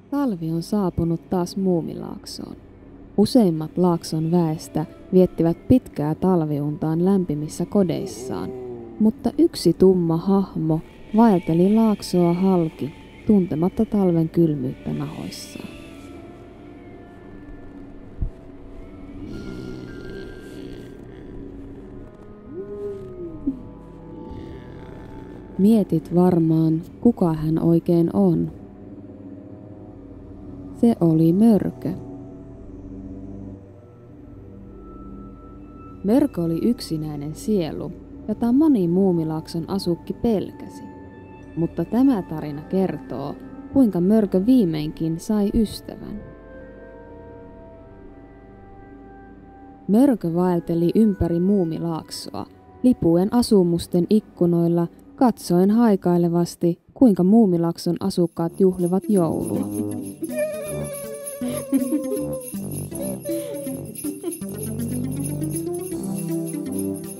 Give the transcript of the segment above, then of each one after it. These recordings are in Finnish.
Talvi on saapunut taas Muumilaaksoon. Useimmat Laakson väestä viettivät pitkää talviuntaan lämpimissä kodeissaan, mutta yksi tumma hahmo vaelteli Laaksoa halki, tuntematta talven kylmyyttä nahoissaan. Mietit varmaan, kuka hän oikein on. Se oli Mörkö. Mörkö oli yksinäinen sielu, jota moni Muumilaakson asukki pelkäsi. Mutta tämä tarina kertoo, kuinka Mörkö viimeinkin sai ystävän. Mörkö vaelteli ympäri Muumilaaksoa, lipuen asumusten ikkunoilla, katsoen haikailevasti, kuinka Muumilaakson asukkaat juhlivat joulua.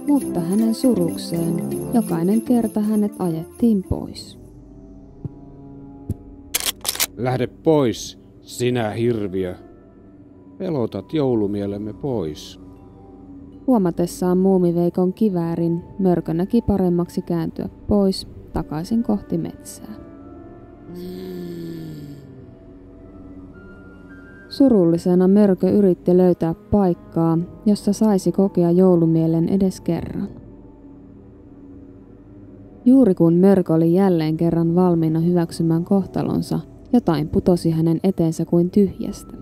Mutta hänen surukseen jokainen kerta hänet ajettiin pois. Lähde pois, sinä hirviö. Pelotat joulumielemme pois. Huomatessaan Muumiveikon kiväärin, Mörkö näki paremmaksi kääntyä pois takaisin kohti metsää. Surullisena Mörkö yritti löytää paikkaa, jossa saisi kokea joulumielen edes kerran. Juuri kun Mörkö oli jälleen kerran valmiina hyväksymään kohtalonsa, jotain putosi hänen eteensä kuin tyhjästä.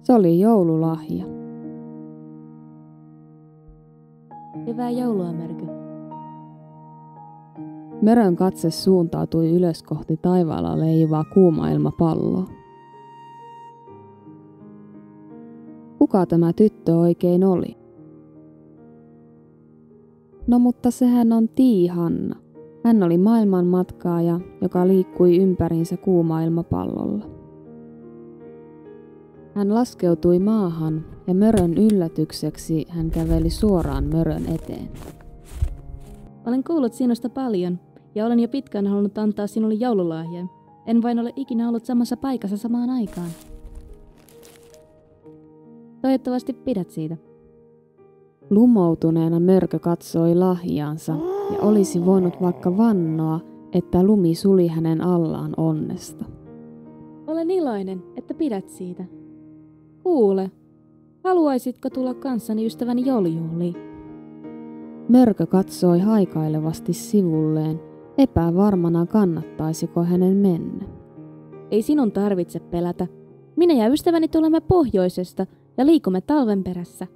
Se oli joululahja. Hyvää joulua, Mörkö. Mörön katse suuntautui ylös kohti taivaalla leijuvaa kuuma ilmapalloa. Kuka tämä tyttö oikein oli? No mutta sehän on Tiihanna. Hän oli maailmanmatkaaja, joka liikkui ympäriinsä kuuma ilmapallolla. Hän laskeutui maahan ja Mörön yllätykseksi hän käveli suoraan Mörön eteen. Olen kuullut sinusta paljon ja olen jo pitkään halunnut antaa sinulle joululahjan. En vain ole ikinä ollut samassa paikassa samaan aikaan. Toivottavasti pidät siitä. Lumoutuneena Mörkö katsoi lahjaansa ja olisi voinut vaikka vannoa, että lumi suli hänen allaan onnesta. Olen iloinen, että pidät siitä. Kuule, haluaisitko tulla kanssani ystäväni joulujuhliin? Mörkö katsoi haikailevasti sivulleen, epävarmana kannattaisiko hänen mennä. Ei sinun tarvitse pelätä. Minä ja ystäväni tulemme pohjoisesta ja liikumme talven perässä.